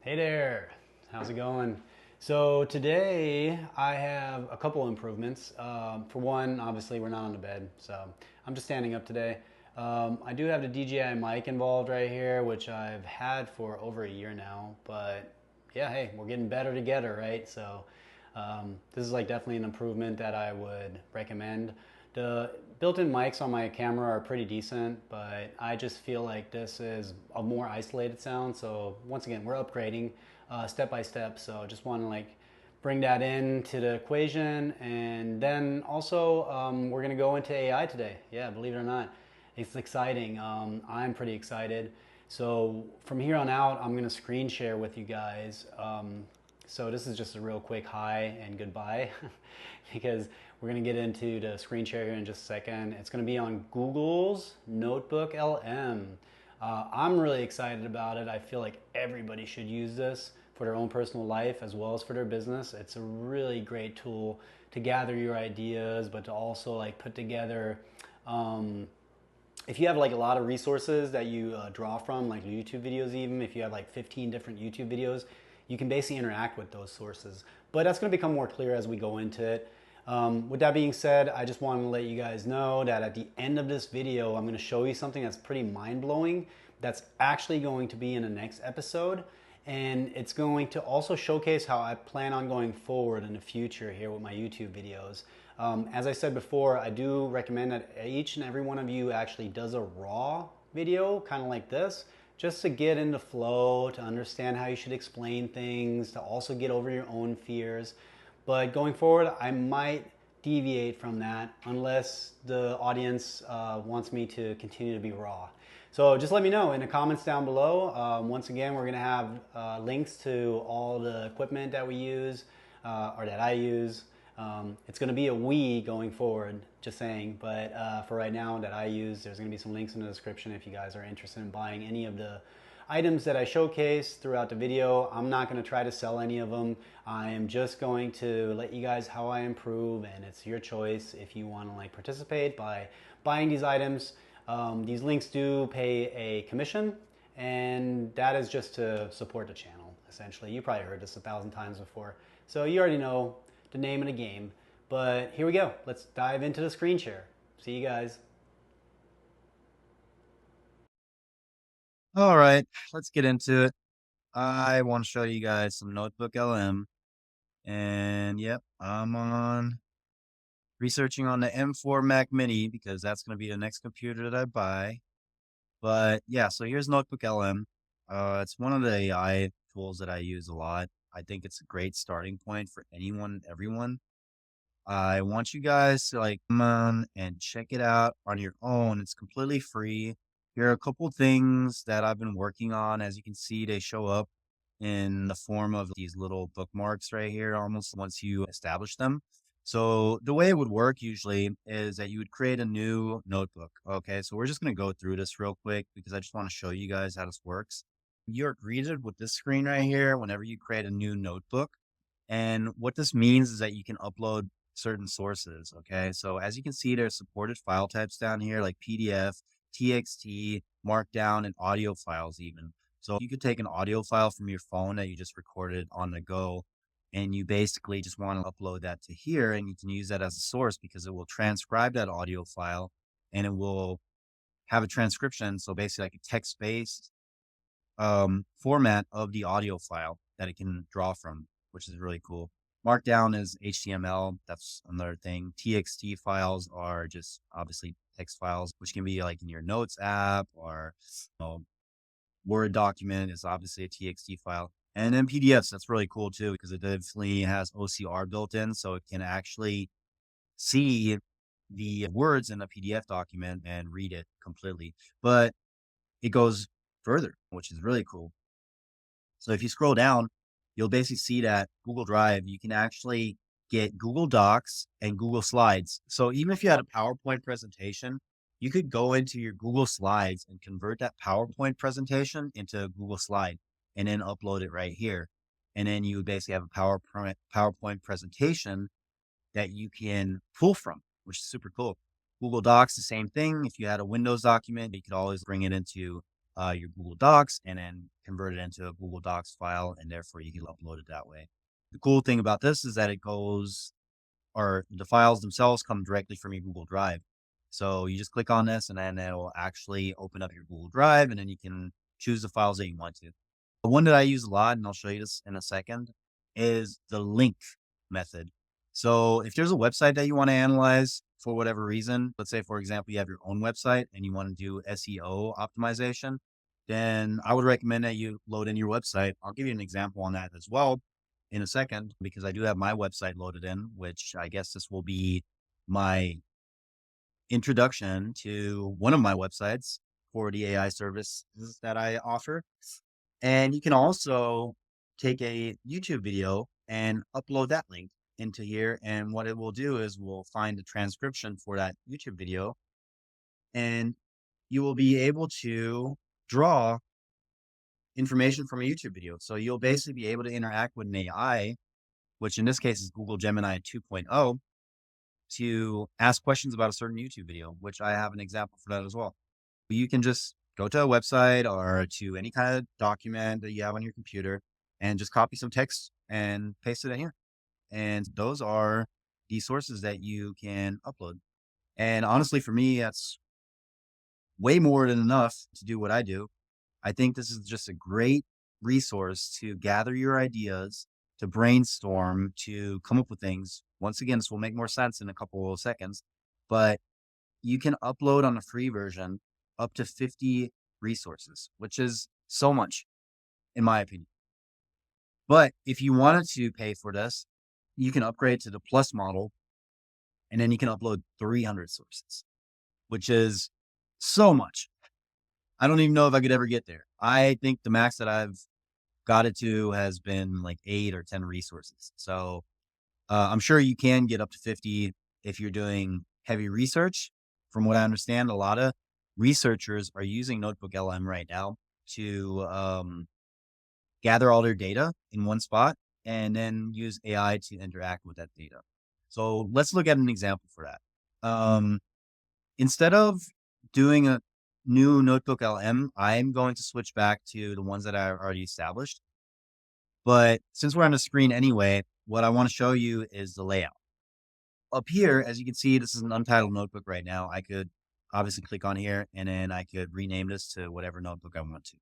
Hey there, how's it going? So today I have a couple improvements. For one, obviously we're not on the bed, so I'm just standing up today. I do have the DJI mic involved right here, which I've had for over a year now. But yeah, hey, we're getting better together, right? So this is like definitely an improvement that I would recommend. The built-in mics on my camera are pretty decent, but I just feel like this is a more isolated sound. So once again, we're upgrading step by step. So just want to like bring that into the equation, and then also we're gonna go into AI today. Yeah, believe it or not, it's exciting. I'm pretty excited. So from here on out, I'm gonna screen share with you guys. So this is just a real quick hi and goodbye because we're going to get into the screen share here in just a second. It's going to be on Google's Notebook LM. I'm really excited about it. I feel like everybody should use this for their own personal life as well as for their business. It's a really great tool to gather your ideas, but to also like put together if you have like a lot of resources that you draw from, like YouTube videos, even if you have like 15 different YouTube videos, you can basically interact with those sources. But that's going to become more clear as we go into it. With that being said, I just wanted to let you guys know that at the end of this video, I'm going to show you something that's pretty mind-blowing that's actually going to be in the next episode. And it's going to also showcase how I plan on going forward in the future here with my YouTube videos. As I said before, I do recommend that each and every one of you actually does a raw video, kind of like this, just to get in the flow, to understand how you should explain things, to also get over your own fears. But going forward, I might deviate from that unless the audience wants me to continue to be raw. So just let me know in the comments down below. Once again, we're going to have links to all the equipment that we use or that I use. It's going to be a we going forward, just saying. But for right now that I use, there's going to be some links in the description if you guys are interested in buying any of the items that I showcase throughout the video. I'm not going to try to sell any of them. I am just going to let you guys how I improve, and it's your choice if you want to like participate by buying these items. These links do pay a commission, and that is just to support the channel, essentially. You probably heard this 1,000 times before, so you already know the name of the game. But here we go. Let's dive into the screen share. See you guys. All right, let's get into it. I want to show you guys some Notebook LM. And yep, I'm on researching on the M4 Mac Mini because that's going to be the next computer that I buy. But yeah, so here's Notebook LM. It's one of the AI tools that I use a lot. I think it's a great starting point for anyone and everyone. I want you guys to like come on and check it out on your own. It's completely free. Here are a couple things that I've been working on. As you can see, they show up in the form of these little bookmarks right here, almost once you establish them. So the way it would work usually is that you would create a new notebook. Okay, so we're just going to go through this real quick because I just want to show you guys how this works. You're greeted with this screen right here whenever you create a new notebook. And what this means is that you can upload certain sources. Okay. So as you can see, there's supported file types down here like PDF, TXT, Markdown, and audio files even. So you could take an audio file from your phone that you just recorded on the go, and you basically just want to upload that to here, and you can use that as a source because it will transcribe that audio file and it will have a transcription. So basically like a text-based format of the audio file that it can draw from, which is really cool. Markdown is HTML. That's another thing. TXT files are just obviously text files, which can be like in your notes app or Word document is obviously a TXT file. And then PDFs, that's really cool too, because it definitely has OCR built in. So it can actually see the words in a PDF document and read it completely. But it goes further, which is really cool. So if you scroll down, you'll basically see that Google Drive, you can actually get Google Docs and Google Slides. So even if you had a PowerPoint presentation, you could go into your Google Slides and convert that PowerPoint presentation into a Google Slide and then upload it right here. And then you would basically have a PowerPoint presentation that you can pull from, which is super cool. Google Docs, the same thing. If you had a Windows document, you could always bring it into your Google Docs and then convert it into a Google Docs file, and therefore you can upload it that way. The cool thing about this is that or the files themselves come directly from your Google Drive. So you just click on this and then it'll actually open up your Google Drive and then you can choose the files that you want to. The one that I use a lot, and I'll show you this in a second, is the link method. So if there's a website that you want to analyze for whatever reason, let's say, for example, you have your own website and you want to do SEO optimization, then I would recommend that you load in your website. I'll give you an example on that as well in a second, because I do have my website loaded in, which I guess this will be my introduction to one of my websites for the AI services that I offer. And you can also take a YouTube video and upload that link into here. And what it will do is we'll find the transcription for that YouTube video, and you will be able to draw information from a YouTube video. So you'll basically be able to interact with an AI, which in this case is Google Gemini 2.0, to ask questions about a certain YouTube video, which I have an example for that as well. You can just go to a website or to any kind of document that you have on your computer and just copy some text and paste it in here. And those are the sources that you can upload. And honestly, for me, that's way more than enough to do what I do. I think this is just a great resource to gather your ideas, to brainstorm, to come up with things. Once again, this will make more sense in a couple of seconds, but you can upload on a free version up to 50 resources, which is so much, in my opinion. But if you wanted to pay for this, you can upgrade to the Plus model, and then you can upload 300 sources, which is so much. I don't even know if I could ever get there. I think the max that I've got it to has been like 8 or 10 resources. So I'm sure you can get up to 50 if you're doing heavy research. From what I understand, a lot of researchers are using Notebook LM right now to gather all their data in one spot and then use AI to interact with that data. So let's look at an example for that. Instead of doing a new Notebook LM, I'm going to switch back to the ones that I already established. But since we're on the screen anyway, what I want to show you is the layout. Up here, as you can see, this is an untitled notebook right now. I could obviously click on here and then I could rename this to whatever notebook I want to.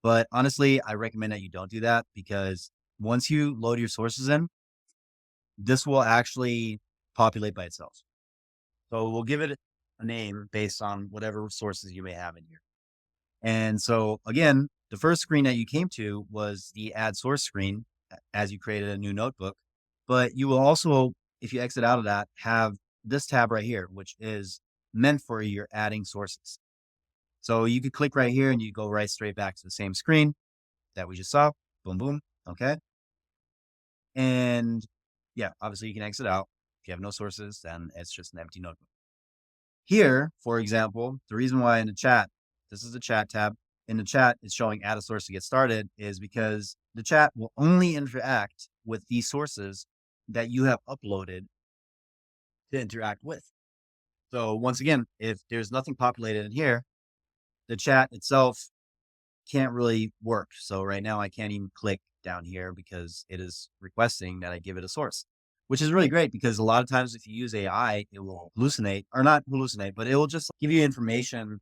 But honestly, I recommend that you don't do that, because once you load your sources in, this will actually populate by itself. So we'll give it a name based on whatever sources you may have in here. And so again, the first screen that you came to was the add source screen as you created a new notebook. But you will also, if you exit out of that, have this tab right here, which is meant for your adding sources. So you could click right here and you go right straight back to the same screen that we just saw. Boom, boom. Okay. And yeah, obviously you can exit out. If you have no sources, then it's just an empty notebook. Here, for example, the reason why in the chat, this is the chat tab. In the chat, it's showing add a source to get started, is because the chat will only interact with these sources that you have uploaded to interact with. So once again, if there's nothing populated in here, the chat itself can't really work. So right now I can't even click down here because it is requesting that I give it a source, which is really great, because a lot of times if you use AI, it will hallucinate, or not hallucinate, but it will just give you information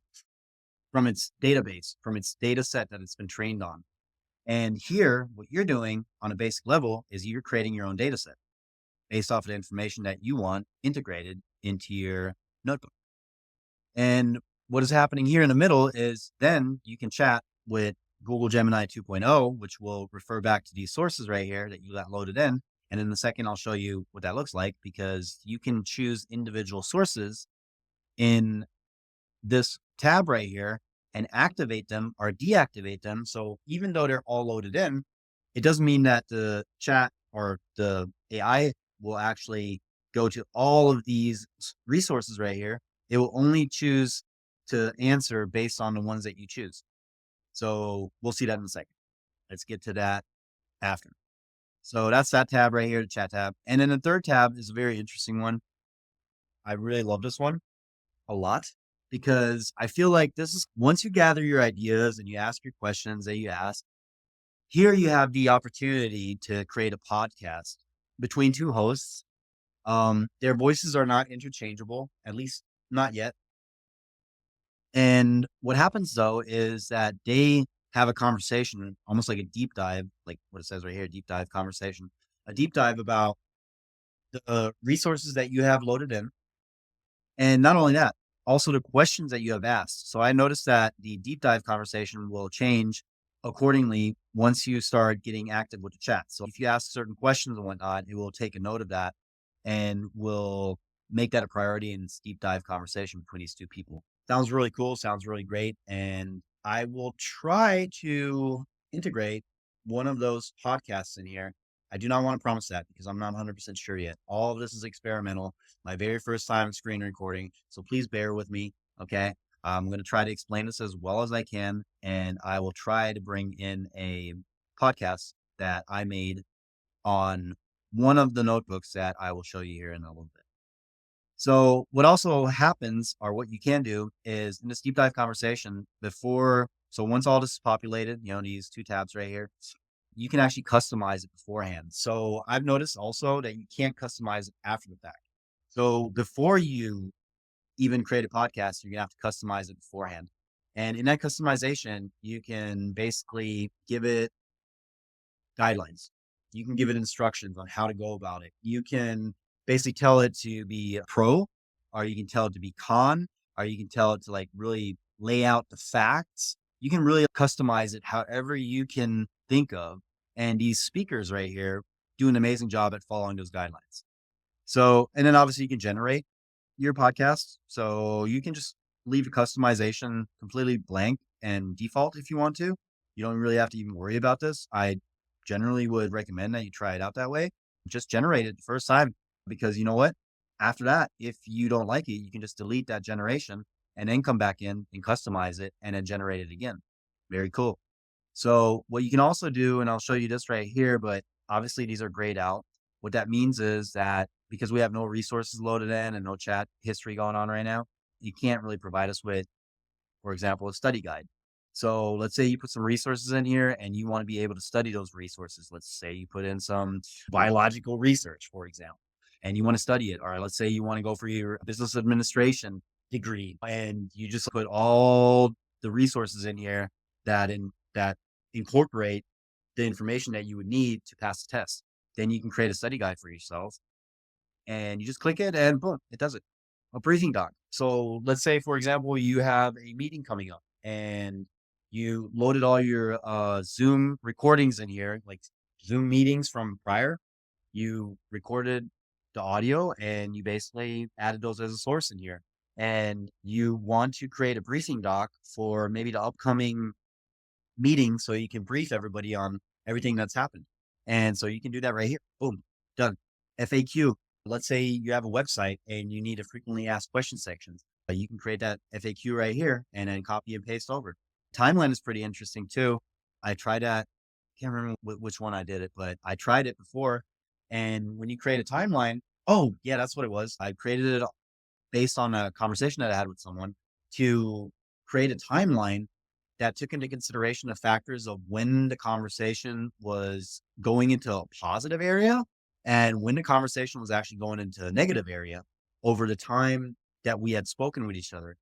from its database, from its data set that it's been trained on. And here, what you're doing on a basic level is you're creating your own data set based off of the information that you want integrated into your notebook. And what is happening here in the middle is then you can chat with Google Gemini 2.0, which will refer back to these sources right here that you got loaded in. And in a second, I'll show you what that looks like, because you can choose individual sources in this tab right here and activate them or deactivate them. So even though they're all loaded in, it doesn't mean that the chat or the AI will actually go to all of these resources right here. It will only choose to answer based on the ones that you choose. So we'll see that in a second. Let's get to that after. So that's that tab right here, the chat tab. And then the third tab is a very interesting one. I really love this one a lot, because I feel like this is once you gather your ideas and you ask your questions that you ask, here you have the opportunity to create a podcast between two hosts. Their voices are not interchangeable, at least not yet. And what happens though is that they have a conversation, almost like a deep dive, like what it says right here, deep dive conversation, a deep dive about the resources that you have loaded in. And not only that, also the questions that you have asked. So I noticed that the deep dive conversation will change accordingly once you start getting active with the chat. So if you ask certain questions and whatnot, it will take a note of that and will make that a priority in this deep dive conversation between these two people. Sounds really cool. Sounds really great. And I will try to integrate one of those podcasts in here. I do not want to promise that because I'm not 100% sure yet. All of this is experimental, my very first time screen recording. So please bear with me. Okay. I'm going to try to explain this as well as I can. And I will try to bring in a podcast that I made on one of the notebooks that I will show you here in a little bit. So what also happens, or what you can do, is in this deep dive conversation before, so once all this is populated, these two tabs right here, you can actually customize it beforehand. So I've noticed also that you can't customize it after the fact. So before you even create a podcast, you're gonna have to customize it beforehand. And in that customization, you can basically give it guidelines. You can give it instructions on how to go about it. You can basically tell it to be pro, or you can tell it to be con, or you can tell it to like really lay out the facts. You can really customize it however you can think of. And these speakers right here do an amazing job at following those guidelines. So, and then obviously you can generate your podcast. So you can just leave the customization completely blank and default if you want to. You don't really have to even worry about this. I generally would recommend that you try it out that way. Just generate it the first time, because you know what? After that, if you don't like it, you can just delete that generation and then come back in and customize it and then generate it again. Very cool. So what you can also do, and I'll show you this right here, but obviously these are grayed out. What that means is that because we have no resources loaded in and no chat history going on right now, you can't really provide us with, for example, a study guide. So let's say you put some resources in here and you want to be able to study those resources. Let's say you put in some biological research, for example, and you want to study it. Or let's say you want to go for your business administration degree and you just put all the resources in here that incorporate the information that you would need to pass the test. Then you can create a study guide for yourself and you just click it and boom, it does it. A briefing doc. So let's say, for example, you have a meeting coming up and you loaded all your Zoom recordings in here, like Zoom meetings from prior. You recorded the audio and you basically added those as a source in here. And you want to create a briefing doc for maybe the upcoming meeting so you can brief everybody on everything that's happened. And so you can do that right here. Boom, done. FAQ. Let's say you have a website and you need a frequently asked question sections. You can create that FAQ right here and then copy and paste over. Timeline is pretty interesting too. I tried that. Can't remember which one I did it, but I tried it before. And when you create a timeline, oh yeah, that's what it was. I created it based on a conversation that I had with someone to create a timeline that took into consideration the factors of when the conversation was going into a positive area and when the conversation was actually going into a negative area over the time that we had spoken with each other.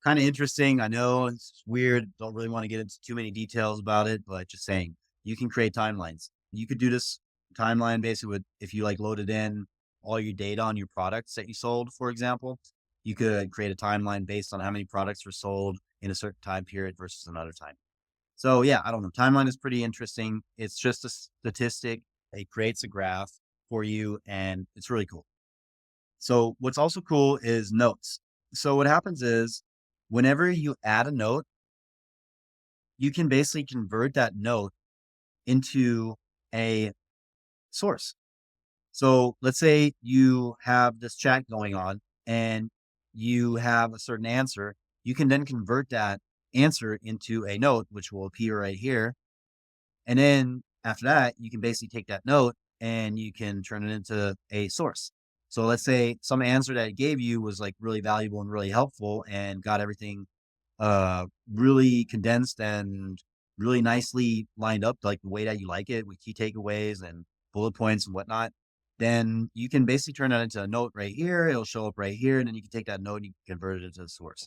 Kind of interesting. I know it's weird. Don't really want to get into too many details about it, but just saying you can create timelines. You could do this timeline basically with, if you like loaded in all your data on your products that you sold, for example, you could create a timeline based on how many products were sold in a certain time period versus another time. So yeah, I don't know. Timeline is pretty interesting. It's just a statistic. It creates a graph for you and it's really cool. So what's also cool is notes. So what happens is whenever you add a note, you can basically convert that note into a source. So let's say you have this chat going on and you have a certain answer. You can then convert that answer into a note, which will appear right here. And then after that, you can basically take that note and you can turn it into a source. So let's say some answer that it gave you was like really valuable and really helpful and got everything really condensed and really nicely lined up, like the way that you like it with key takeaways and bullet points and whatnot. Then you can basically turn that into a note right here. It'll show up right here. And then you can take that note and you can convert it into the source.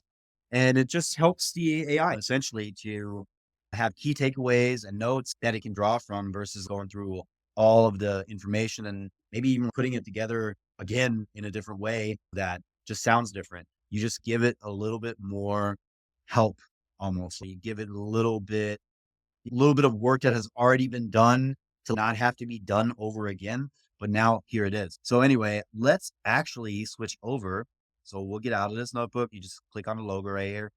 And it just helps the AI essentially to have key takeaways and notes that it can draw from versus going through all of the information and maybe even putting it together again in a different way that just sounds different. You just give it a little bit more help almost. So you give it a little bit of work that has already been done to not have to be done over again. But now here it is. So anyway, let's actually switch over. So we'll get out of this notebook. You just click on the logo right here.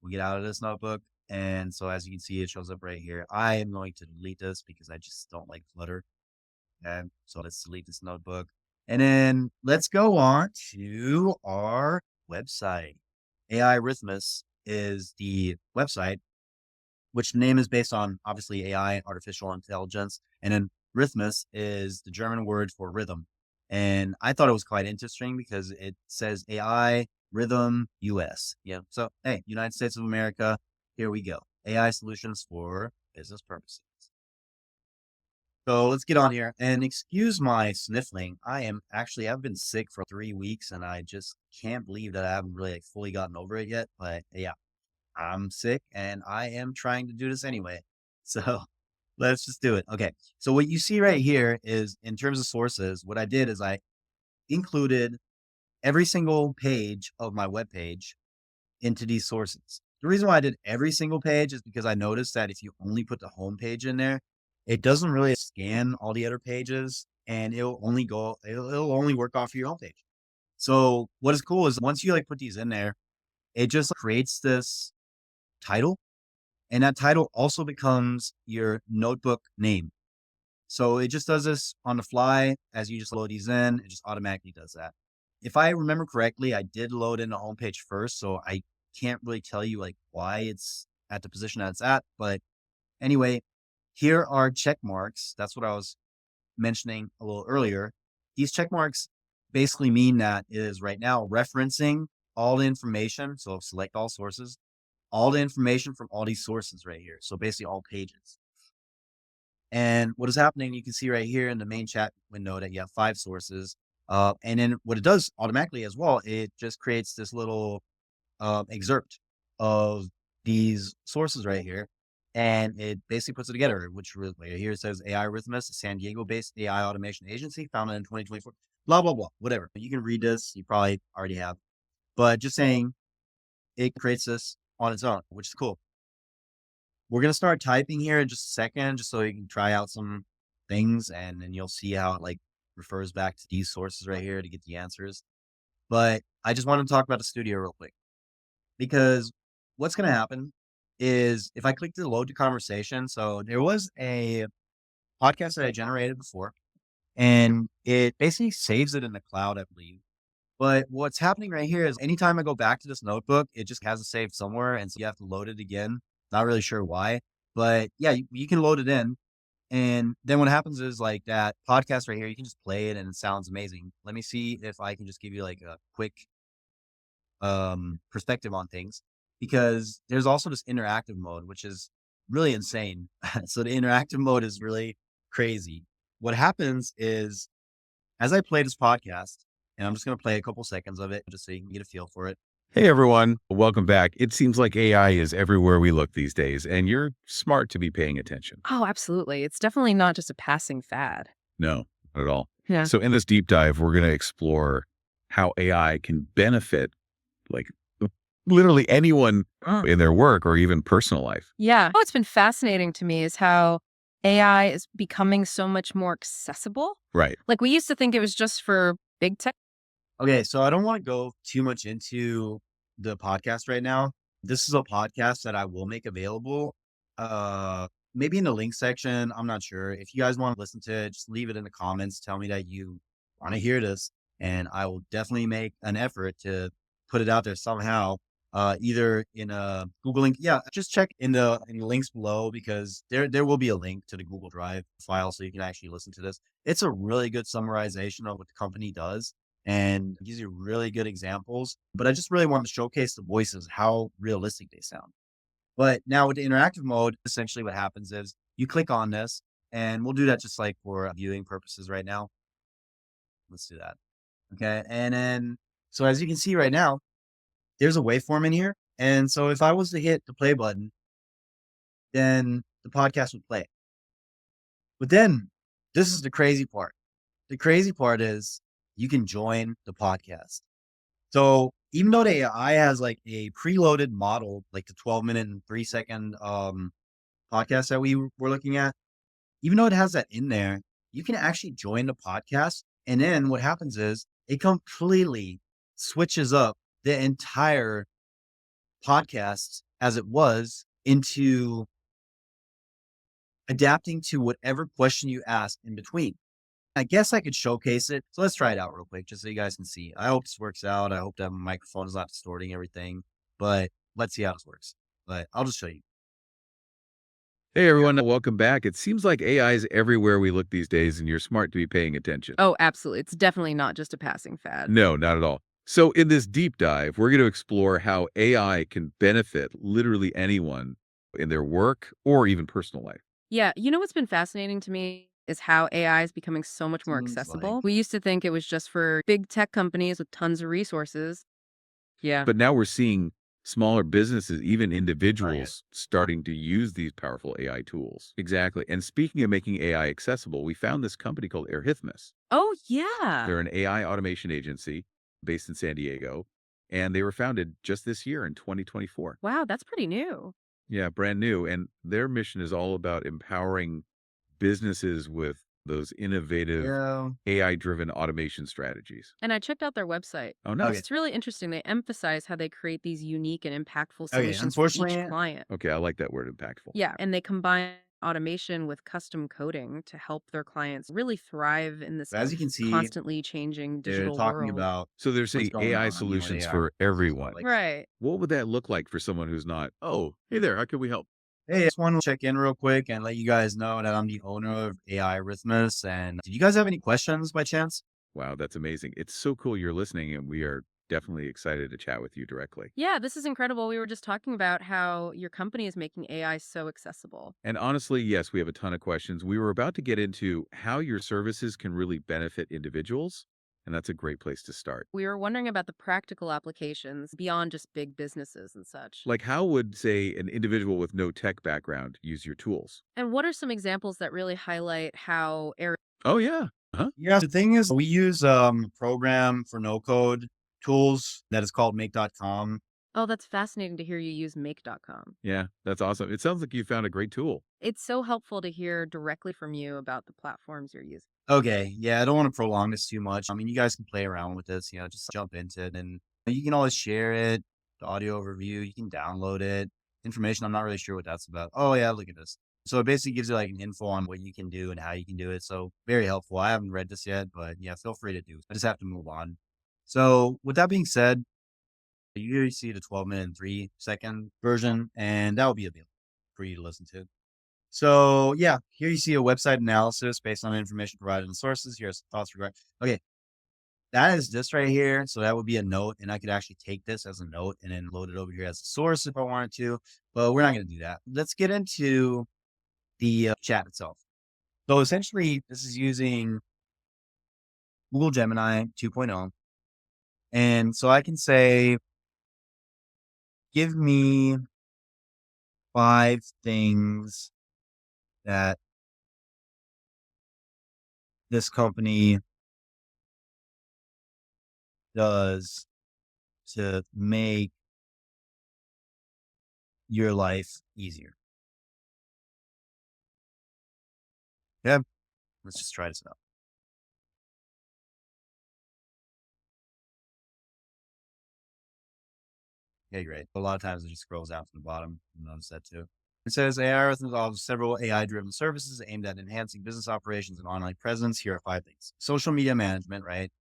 We'll get out of this notebook. And so as you can see, it shows up right here. I am going to delete this because I just don't like Flutter. And so let's delete this notebook. And then let's go on to our website. AI Rhythmus is the website, which the name is based on obviously AI, artificial intelligence. And then Rhythmus is the German word for rhythm. And I thought it was quite interesting because it says AI Rhythm US. Yeah. So, hey, United States of America, here we go. AI solutions for business purposes. So let's get on here and excuse my sniffling. I've been sick for 3 weeks and I just can't believe that I haven't really like, fully gotten over it yet. But yeah, I'm sick and I am trying to do this anyway. So let's just do it. Okay. So what you see right here is in terms of sources, what I did is I included every single page of my web page into these sources. The reason why I did every single page is because I noticed that if you only put the home page in there, it doesn't really scan all the other pages and it'll only work off your home page. So what is cool is once you like put these in there, it just creates this title and that title also becomes your notebook name. So it just does this on the fly as you just load these in, it just automatically does that. If I remember correctly, I did load in the homepage first, so I can't really tell you like why it's at the position that it's at. But anyway, here are check marks. That's what I was mentioning a little earlier. These check marks basically mean that it is right now referencing all the information. So select all sources, all the information from all these sources right here. So basically all pages. And what is happening, you can see right here in the main chat window that you have 5 sources. And then what it does automatically as well, it just creates this little excerpt of these sources right here. And it basically puts it together, which right here it says AI Rhythmus, a San Diego-based AI automation agency founded in 2024, blah, blah, blah, whatever. You can read this. You probably already have. But just saying it creates this on its own, which is cool. We're going to start typing here in just a second, just so you can try out some things and then you'll see how it like refers back to these sources right here to get the answers. But I just want to talk about the studio real quick because what's going to happen is if I click to load the conversation. So there was a podcast that I generated before and it basically saves it in the cloud, I believe. But what's happening right here is anytime I go back to this notebook, it just has it saved somewhere. And so you have to load it again. Not really sure why, but yeah, you can load it in. And then what happens is like that podcast right here, you can just play it and it sounds amazing. Let me see if I can just give you like a quick perspective on things because there's also this interactive mode, which is really insane. So the interactive mode is really crazy. What happens is as I play this podcast, and I'm just going to play a couple seconds of it just so you can get a feel for it. Hey everyone, welcome back. It seems like AI is everywhere we look these days, and you're smart to be paying attention. Oh, absolutely. It's definitely not just a passing fad. No, not at all. Yeah. So in this deep dive, we're going to explore how AI can benefit like literally anyone in their work or even personal life. Yeah. What's been fascinating to me is how AI is becoming so much more accessible. Right. Like we used to think it was just for big tech. Okay, so I don't want to go too much into the podcast right now. This is a podcast that I will make available. Maybe in the link section. I'm not sure. If you guys want to listen to it, just leave it in the comments. Tell me that you want to hear this, and I will definitely make an effort to put it out there somehow. either in a Google link. Yeah, just check in the links below because there will be a link to the Google Drive file so you can actually listen to this. It's a really good summarization of what the company does and gives you really good examples. But I just really want to showcase the voices, how realistic they sound. But now with the interactive mode, essentially what happens is you click on this, and we'll do that just like for viewing purposes right now. Let's do that. Okay. And then, so as you can see right now, there's a waveform in here. And so if I was to hit the play button, then the podcast would play. But then this is the crazy part. The crazy part is you can join the podcast. So even though the AI has like a preloaded model, like the 12-minute and 3-second podcast that we were looking at, even though it has that in there, you can actually join the podcast. And then what happens is it completely switches up the entire podcast as it was into adapting to whatever question you ask in between. I guess I could showcase it. So let's try it out real quick, just so you guys can see. I hope this works out. I hope that my microphone is not distorting everything, but let's see how this works. But I'll just show you. Hey, everyone. Welcome back. It seems like AI is everywhere we look these days, and you're smart to be paying attention. Oh, absolutely. It's definitely not just a passing fad. No, not at all. So in this deep dive, we're going to explore how AI can benefit literally anyone in their work or even personal life. Yeah, you know what's been fascinating to me is how AI is becoming so much more Seems accessible. like- We used to think it was just for big tech companies with tons of resources. Yeah. But now we're seeing smaller businesses, even individuals, starting to use these powerful AI tools. Exactly. And speaking of making AI accessible, we found this company called Airhythmus. Oh, yeah. They're an AI automation agency based in San Diego, and they were founded just this year in 2024. Wow, that's pretty new. Yeah, brand new. And their mission is all about empowering businesses with those innovative Yeah. AI-driven automation strategies. And I checked out their website. Oh, nice. Okay. It's really interesting. They emphasize how they create these unique and impactful Okay, solutions for each unfortunately- client. Okay, I like that word, impactful. Yeah, and they combine automation with custom coding to help their clients really thrive in this But as you can see, constantly changing they're digital talking world. about So they're saying going on, AI what solutions AI for is everyone. like. Right. What would that look like for someone who's not, oh, hey there, how can we help? Hey, I just want to check in real quick and let you guys know that I'm the owner of AI Rhythmus. And did you guys have any questions by chance? Wow, that's amazing. It's so cool you're listening, and we are definitely excited to chat with you directly. Yeah, this is incredible. We were just talking about how your company is making AI so accessible. And honestly, yes, we have a ton of questions. We were about to get into how your services can really benefit individuals, and that's a great place to start. We were wondering about the practical applications beyond just big businesses and such. Like, how would, say, an individual with no tech background use your tools? And what are some examples that really highlight how Oh, yeah. Huh? Yeah, the thing is, we use a program for no code tools that is called make.com. Oh, that's fascinating to hear you use make.com. Yeah, that's awesome. It sounds like you found a great tool. It's so helpful to hear directly from you about the platforms you're using. Okay, yeah, I don't want to prolong this too much. I mean, you guys can play around with this, just jump into it, and you can always share it, the audio overview, you can download it. Information, I'm not really sure what that's about. Oh yeah, look at this. So it basically gives you like an info on what you can do and how you can do it. So very helpful. I haven't read this yet, but yeah, feel free to do. I just have to move on. So with that being said, you usually see the 12-minute and 3-second version, and that will be available for you to listen to. So yeah, here you see a website analysis based on the information provided in the sources. Here's thoughts regarding. Okay, that is this right here. So that would be a note, and I could actually take this as a note and then load it over here as a source if I wanted to, but we're not going to do that. Let's get into the chat itself. So essentially, this is using Google Gemini 2.0. And so I can say, give me 5 things that this company does to make your life easier. Yeah, let's just try this out. Yeah, great. A lot of times it just scrolls out from the bottom. You notice that too. It says AI Rhythms offers several AI-driven services aimed at enhancing business operations and online presence. Here are 5 things. Social media management, right?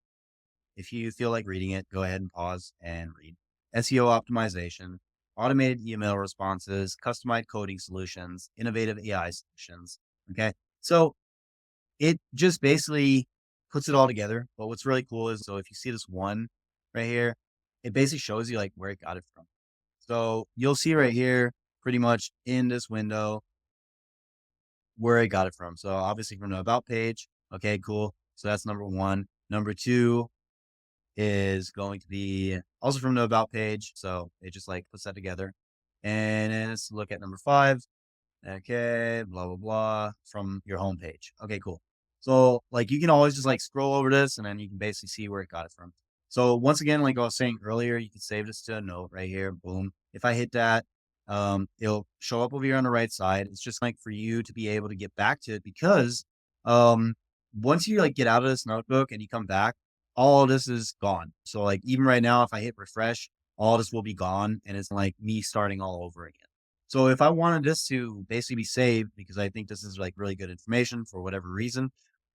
If you feel like reading it, go ahead and pause and read. SEO optimization, automated email responses, customized coding solutions, innovative AI solutions. Okay. So it just basically puts it all together. But what's really cool is, so if you see this one right here, it basically shows you like where it got it from. So you'll see right here, pretty much in this window, where I got it from. So obviously from the about page. Okay, cool. So that's number one. Number two is going to be also from the about page. So it just like puts that together. And then let's look at number five. Okay, blah, blah, blah, from your homepage. Okay, cool. So like you can always just like scroll over this and then you can basically see where it got it from. So once again, like I was saying earlier, you can save this to a note right here. Boom. If I hit that, it'll show up over here on the right side. It's just like for you to be able to get back to it because um once you like get out of this notebook and you come back, all of this is gone. So like even right now, if I hit refresh, all this will be gone and it's like me starting all over again. So if I wanted this to basically be saved, because I think this is like really good information for whatever reason,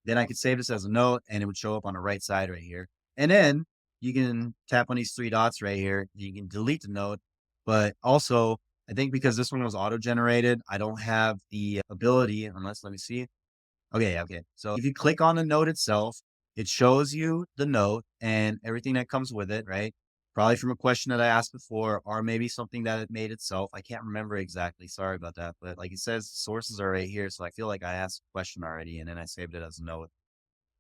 then I could save this as a note and it would show up on the right side right here. And then you can tap on these three dots right here. You can delete the note, but also I think because this one was auto generated, I don't have the ability unless, let me see. Okay, okay. So if you click on the note itself, it shows you the note and everything that comes with it, right? Probably from a question that I asked before, or maybe something that it made itself. I can't remember exactly. Sorry about that. But like it says, sources are right here. So I feel like I asked a question already and then I saved it as a note.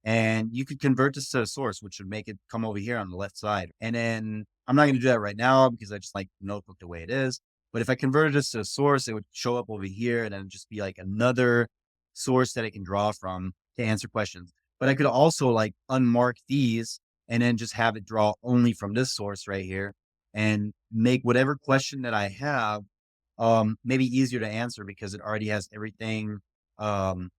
And you could convert this to a source, which would make it come over here on the left side. And then I'm not going to do that right now because I just like notebook the way it is. But if I converted this to a source, it would show up over here and then just be like another source that I can draw from to answer questions. But I could also like unmark these and then just have it draw only from this source right here and make whatever question that I have maybe easier to answer because it already has everything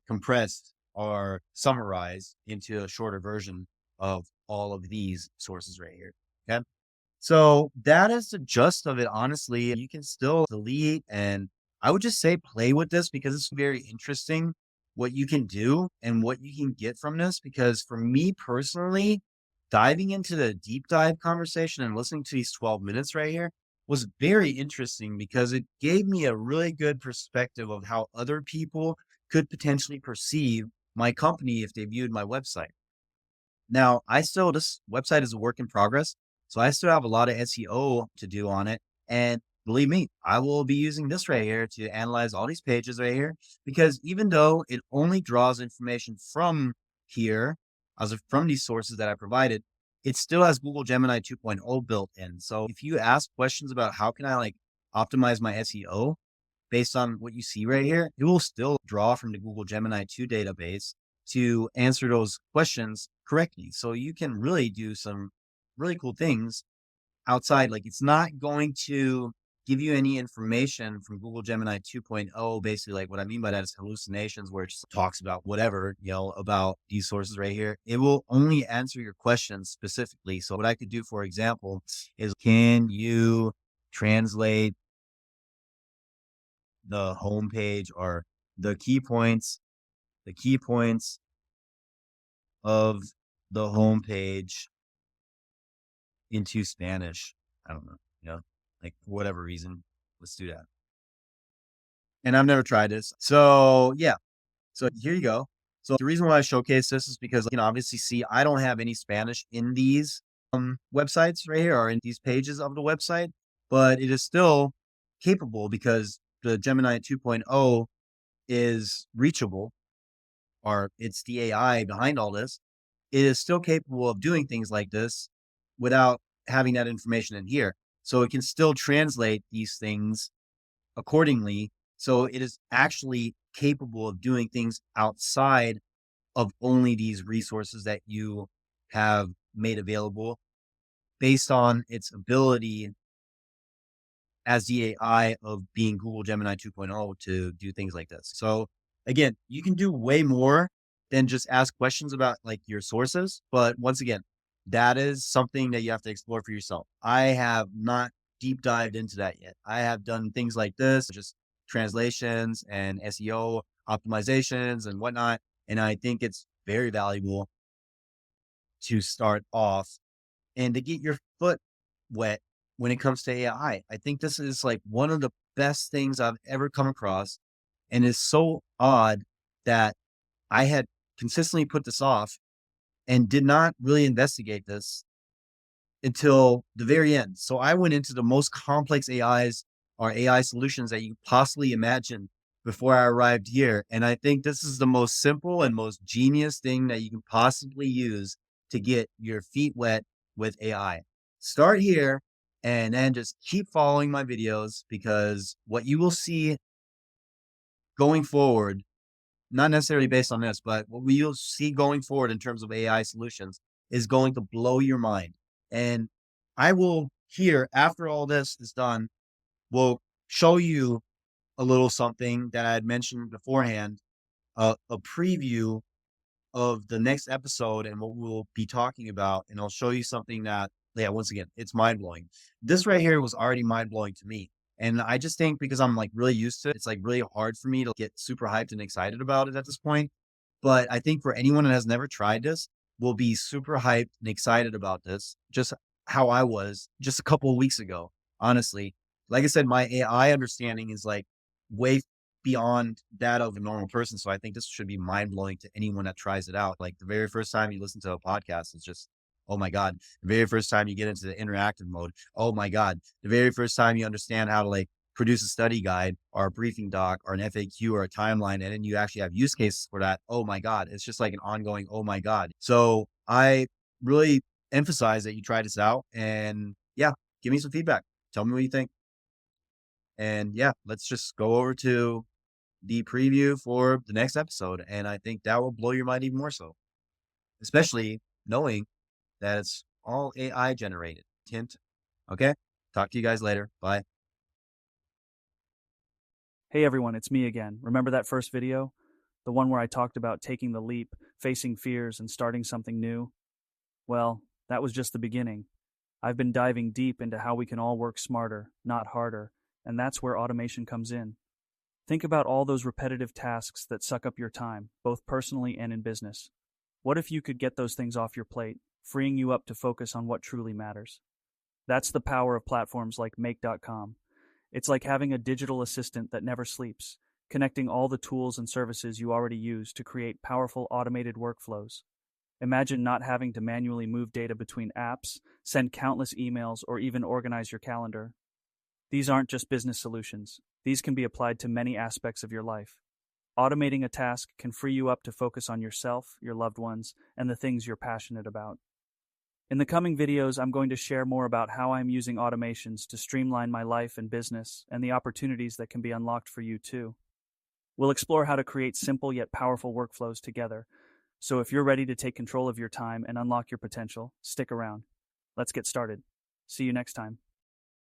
compressed or summarized into a shorter version of all of these sources right here. Okay. So that is the gist of it. Honestly, you can still delete and I would just say play with this because it's very interesting what you can do and what you can get from this. Because for me personally, diving into the deep dive conversation and listening to these 12 minutes right here was very interesting because it gave me a really good perspective of how other people could potentially perceive my company if they viewed my website. Now, this website is a work in progress. So I still have a lot of SEO to do on it. And believe me, I will be using this right here to analyze all these pages right here, because even though it only draws information from here, from these sources that I provided, it still has Google Gemini 2.0 built in. So if you ask questions about how can I like optimize my SEO based on what you see right here, it will still draw from the Google Gemini 2 database to answer those questions correctly. So you can really do some really cool things outside. Like it's not going to give you any information from Google Gemini 2.0. Basically, like what I mean by that is hallucinations, where it just talks about whatever, about these sources right here. It will only answer your questions specifically. So what I could do, for example, is can you translate the homepage or the key points of the homepage into Spanish? I don't know, like for whatever reason, let's do that. And I've never tried this. So yeah. So here you go. So the reason why I showcase this is because, obviously see, I don't have any Spanish in these websites right here or in these pages of the website, but it is still capable because the Gemini 2.0 is reachable, or it's the AI behind all this. It is still capable of doing things like this without having that information in here. So it can still translate these things accordingly. So it is actually capable of doing things outside of only these resources that you have made available based on its ability as the AI of being Google Gemini 2.0 to do things like this. So again, you can do way more than just ask questions about like your sources. But once again, that is something that you have to explore for yourself. I have not deep dived into that yet. I have done things like this, just translations and SEO optimizations and whatnot. And I think it's very valuable to start off and to get your foot wet when it comes to AI. I think this is like one of the best things I've ever come across. And it's so odd that I had consistently put this off and did not really investigate this until the very end. So I went into the most complex AIs or AI solutions that you could possibly imagine before I arrived here. And I think this is the most simple and most genius thing that you can possibly use to get your feet wet with AI. Start here and then just keep following my videos, because what you will see going forward, not necessarily based on this, but what we'll see going forward in terms of AI solutions is going to blow your mind. And I will here, after all this is done, will show you a little something that I had mentioned beforehand, a preview of the next episode and what we'll be talking about. And I'll show you something that, yeah, once again, it's mind blowing. This right here was already mind blowing to me. And I just think because I'm like really used to it, it's like really hard for me to get super hyped and excited about it at this point. But I think for anyone that has never tried this, will be super hyped and excited about this, just how I was just a couple of weeks ago. Honestly, like I said, my AI understanding is like way beyond that of a normal person. So I think this should be mind blowing to anyone that tries it out. Like the very first time you listen to a podcast, it's just, oh my God. The very first time you get into the interactive mode, oh my God. The very first time you understand how to like produce a study guide or a briefing doc or an FAQ or a timeline, and then you actually have use cases for that. Oh my God. It's just like an ongoing, oh my God. So I really emphasize that you try this out, and yeah, give me some feedback. Tell me what you think. And yeah, let's just go over to the preview for the next episode. And I think that will blow your mind even more so, especially knowing that it's all AI generated. Hint. Okay. Talk to you guys later. Bye. Hey everyone, it's me again. Remember that first video? The one where I talked about taking the leap, facing fears, and starting something new? Well, that was just the beginning. I've been diving deep into how we can all work smarter, not harder, and that's where automation comes in. Think about all those repetitive tasks that suck up your time, both personally and in business. What if you could get those things off your plate, freeing you up to focus on what truly matters? That's the power of platforms like Make.com. It's like having a digital assistant that never sleeps, connecting all the tools and services you already use to create powerful automated workflows. Imagine not having to manually move data between apps, send countless emails, or even organize your calendar. These aren't just business solutions. These can be applied to many aspects of your life. Automating a task can free you up to focus on yourself, your loved ones, and the things you're passionate about. In the coming videos, I'm going to share more about how I'm using automations to streamline my life and business, and the opportunities that can be unlocked for you too. We'll explore how to create simple yet powerful workflows together. So if you're ready to take control of your time and unlock your potential, stick around. Let's get started. See you next time.